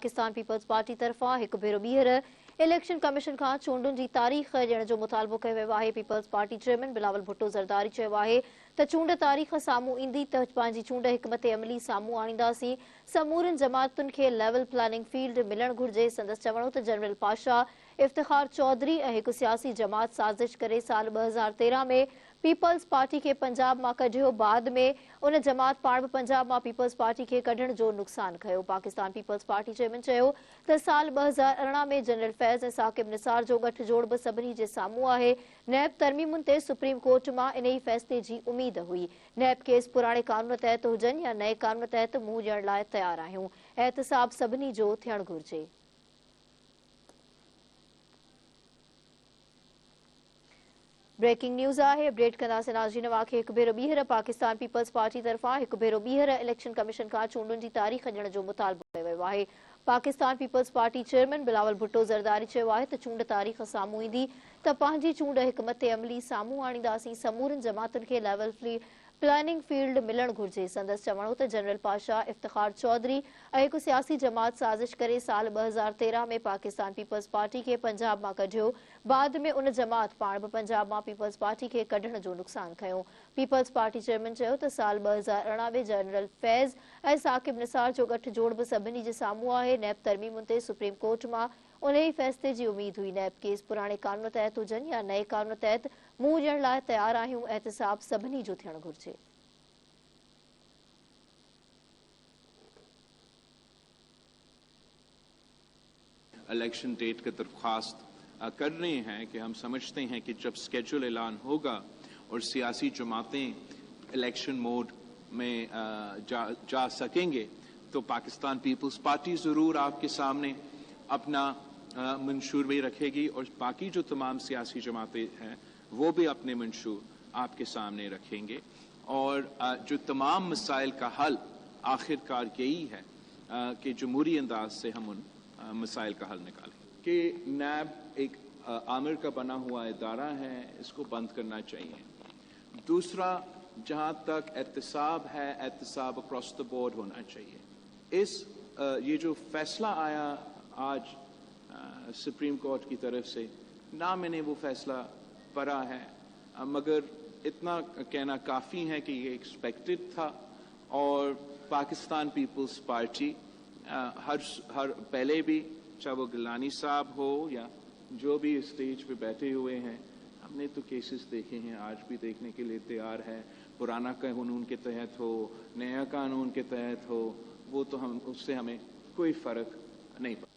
Pakistan Peoples party तरफ़ां हिकु भेरो ॿीहर इलेक्शन कमीशन खां चूंडुनि जी तारीख़ ॾियण जो मुतालबो कयो वियो आहे। पीपल्स पार्टी चेयरमैन बिलावल भुट्टो ज़रदारी चयो आहे त चूंड तारीख़ साम्हूं ईंदी त पंहिंजी चूंड हिकमत अमली साम्हूं आणींदासीं। समूरनि जमातुनि खे लेवल प्लानिंग फील्ड मिलणु घुर्जे। संदसि चवण हो त जनरल पातशाह इफ्तिखार चौधरी ऐं हिकु सियासी जमात साज़िश करे साल 2013 में पीपल्स पार्टी खे पंजाब मां कढियो। बाद में उन जमात पाण बि पंजाब मां पीपल्स पार्टी खे कढण जो नुक़सान कयो। पाकिस्तान पीपल्स पार्टी चेयरमैन चयो त साल 2018 में जनरल फैज़ ऐं साकिब निसार जो गठजोड़ बि सभिनी जे साम्हूं आहे। नैब तरमीमुनि ते सुप्रीम कोर्ट मां इन ई फ़ैसिले जी उमीद हुई। नैब केस पुराणे कानून तहत हुजनि या नए कानून तहत मुंहुं ॾियण लाइ तयार आहियूं। एहतिसाब सभिनी जो थियणु घुर्जे। ब्रेकिंग न्यूज़ आहे, अपडेट कंदासीं नाज़रीन। वाक़े हिकु भेरो ॿीहर पाकिस्तान पीपल्स पार्टी तरफ़ां हिकु भेरो ॿीहर इलेक्शन कमीशन खां चूंडुनि जी तारीख़ ॾियण जो मुतालबो कयो वियो आहे। पाकिस्तान पीपल्स पार्टी चेयरमैन बिलावल भुट्टो ज़रदारी चयो आहे त चूंड तारीख़ साम्हूं ईंदी त पंहिंजी चूंड हिकमत अमली साम्हूं आणींदासीं। समूरनि जमातुनि खे लेवल प्लानिंग फील्ड मिलणु घुर्जे। संदसि चवण हो त जनरल पातशाह इफ्तिखार चौधरी ऐं हिकु सियासी जमात साज़िश करे साल 2013 में पाकिस्तान पीपल्स पार्टी खे पंजाब मां कढियो। बाद में उन जमात पाण बि पंजाब मां पीपल्स पार्टी खे कढण जो नुक़सान कयो। पीपल्स पार्टी चेयरमैन चयो त साल 2018 में जनरल फैज़ ऐं साकिब निसार जो गठजोड़ बि सभिनी जे साम्हूं आहे। नैब तरमीमुनि ते सुप्रीम कोर्ट मां उन ई फ़ैसिले जी उमीद हुई। नैब केस पुराणे कानून तहत हुजनि या नए कानून तहत मुंहुं ॾियण लाइ तयार आहियूं। एहतिसाब सभिनी जो थियणु घुर्जे। इलेक्शन डेट की दरख्वास्त कर रहे हैं कि हम समझते हैं कि जब स्केड्यूल ऐलान होगा और सियासी जमातें इलेक्शन मोड में जा सकेंगे तो पाकिस्तान पीपल्स पार्टी ज़रूर आपके सामने अपना मंशूर भी रखेगी और बाकी जो तमाम सियासी जमातें हैं वो भी अपने मंशूर आपके सामने रखेंगे। और जो तमाम मसाइल का हल आखिरकार यही है कि जमहूरी अंदाज से हम उन मसाइल का हल निकालें। कि नैब एक आमिर का बना हुआ इदारा है, इसको बंद करना चाहिए। दूसरा, जहाँ तक एहतिसाब है, एहतिसाब अक्रॉस द बोर्ड होना चाहिए। ये जो फैसला आया आज सुप्रीम कोर्ट की तरफ से, ना मैंने वो फैसला पढ़ा है, मगर इतना कहना काफ़ी है कि ये एक्सपेक्टेड था। और पाकिस्तान पीपल्स पार्टी हर पहले भी, चाहे वो गिलानी साहब हो या जो भी स्टेज पे बैठे हुए हैं, हमने तो केसेस देखे हैं, आज भी देखने के लिए तैयार है। पुराना कानून के तहत हो, नया कानून के तहत हो, वो तो हम उससे हमें कोई फ़र्क नहीं पड़ता।